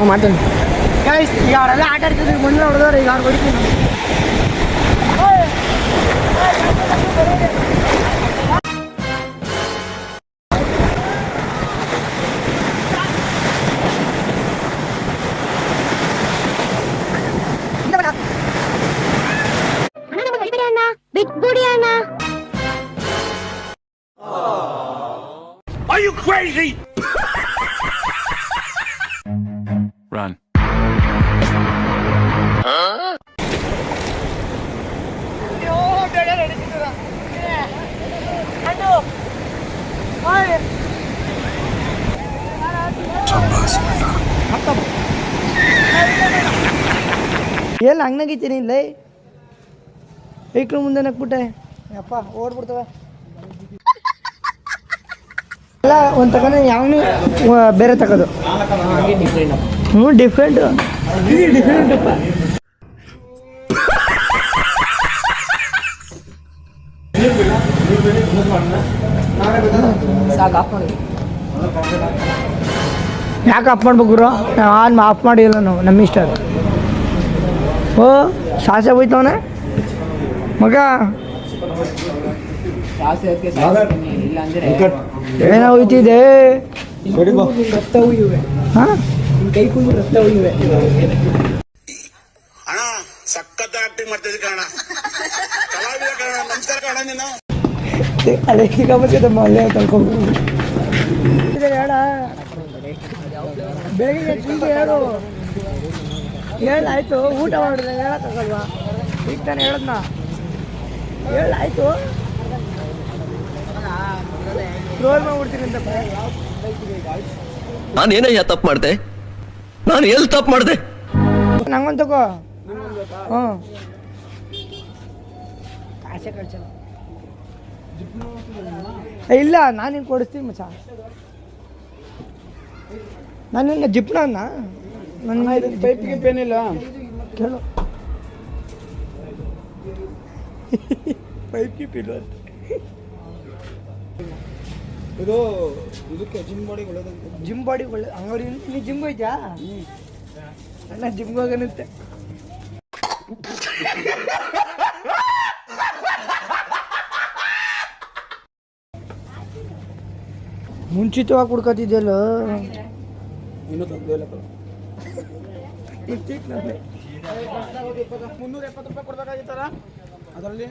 ಮಾಡ್ತಾನೆ ಈಗ ಅವರೆಲ್ಲ ಆಟ ಆಡ್ತಿದ್ರು ಮುಂದೆ ಹೊಡೆದವ್ರು ಈಗ ಅವ್ರು ಹೊಡಿತೀನಿ Are you crazy? Run. ಎಲ್ಲ ಹಂಗಾಗಿತ್ತೀನಿ ಇಲ್ಲ ವೆಹಿಕಲ್ ಮುಂದೆ ನಕ್ಬಿಟ್ಟೆ ಅಪ್ಪ ಓಡ್ಬಿಡ್ತವೆ ಎಲ್ಲ ಒಂದು ತಗೊಂಡು ಯಾವನು ಬೇರೆ ತಗೋದು ಹ್ಞೂ ಡಿಫ್ರೆಂಟ್ ಡಿಫ್ರೆಂಟಪ್ಪ ಯಾಕೆ ಆಫ್ ಮಾಡ್ಬೇಕು ಗುರು ನಾವು ಆಫ್ ಮಾಡಿಲ್ಲ ನಾವು ನಮ್ಮ ಇಷ್ಟ ಅದು ಓ ಸಾಸೆ ಹೋಯ್ತವನೆ ಮಗ ಏನೋ ಹೋಯ್ತಿದೆ ಹಾಂ ಕೈ ಕುಂದು ರಕ್ತ ಹೋಗಿವೆ ಅಣ್ಣ ಸಖತ್ ಆಕ್ಟಿಂಗ್ ಮಾಡ್ತಿದ್ದೆ ಕಣ ಕಲಾವಿದ ಕಣ ನಮಸ್ಕಾರ ಕಣ ನೀನು ಅದೇ ಸಿಕ್ಕಾಪಟ್ಟೆ ಮಲ್ಲೆ ಕಳ್ಕೊಂಡು ಹೇಳ ಬೆಳಗ್ಗೆ ಈಗ ಹೇಳು ಹೇಳಾಯ್ತು ಊಟ ಮಾಡಿದ್ರೆ ಹೇಳಕ್ಕಾಗಲ್ವಾ ಈಗ ತಾನೆ ಹೇಳದ್ನ ಹೇಳಾಯ್ತು ರೋಲ್ ಮಾಡ್ಬಿಡ್ತೀನಿ ಅಂತ ನಾನೇನಯ್ಯ ತಪ್ಪು ಮಾಡಿದೆ ನಾನು ಎಲ್ಲಿ ತಪ್ಪು ಮಾಡಿದೆ ನಂಗೊಂದು ತಗೋ ಹ್ಞೂ ಆಸೆ ಕಳ್ಸಲ್ಲ ಇಲ್ಲ ನಾನು ಹಿಂಗೆ ಕೊಡಿಸ್ತೀನಿ ಮಚ್ಚ ನಾನು ಹಿಂಗೆ ಜಿಪ್ನ ನನ್ನ ಪೈಪ್ಗೆ ಪೇನಿಲ್ಲ ಕೇಳು ಪೈಪ್ಗೆ ಪಿಲ್ಲು ಅಂತ ಇದು ಇದಕ್ಕೆ ಜಿಮ್ ಬಾಡಿಗೆ ಒಳ್ಳೇದಂತೆ ಜಿಮ್ ಬಾಡಿ ಒಳ್ಳೆ ಅಂಗಡಿ ನೀ ಜಿಮ್ಗೆ ಹೋಯ್ತಾ ಅಣ್ಣ ಜಿಮ್ಗೆ ಹೋಗನಂತೆ ಮುಂಚಿತವಾಗಿ ಕುಡ್ಕೊತಿದ್ದೆಲ್ಲ ಇನ್ನೂ ತಂದಿಲ್ಲ 370 ರೂಪಾಯಿ ಕೊಡ್ಬೇಕಾಗಿತ್ತಾರ ಅದರಲ್ಲಿ